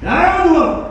ラウンドワン。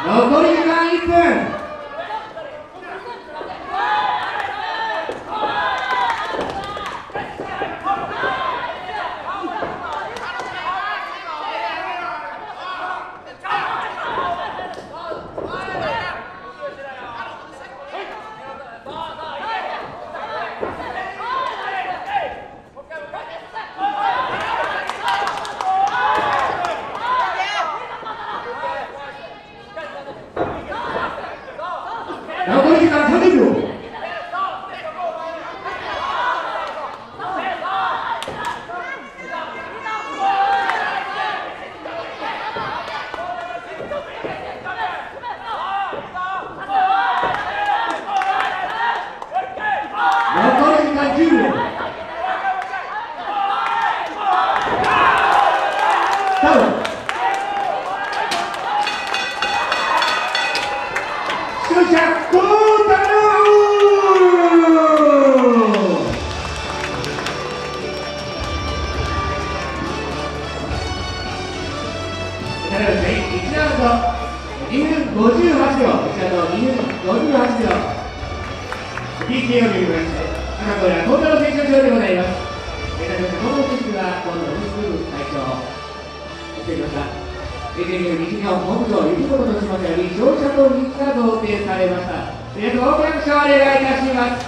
残り時間1分。残り時間30秒。残り時間10秒。ダウン。勝者トータル。1ラウンド2分58秒、1ラウンド2分58秒 PK を入れまして赤コーナートータル選手勝でございます。この選手が今度のス会長してきました。AJU 西日本本部長いうこととしましてより勝者と3つが贈呈されました。皆様大きな拍手をお願いいたします。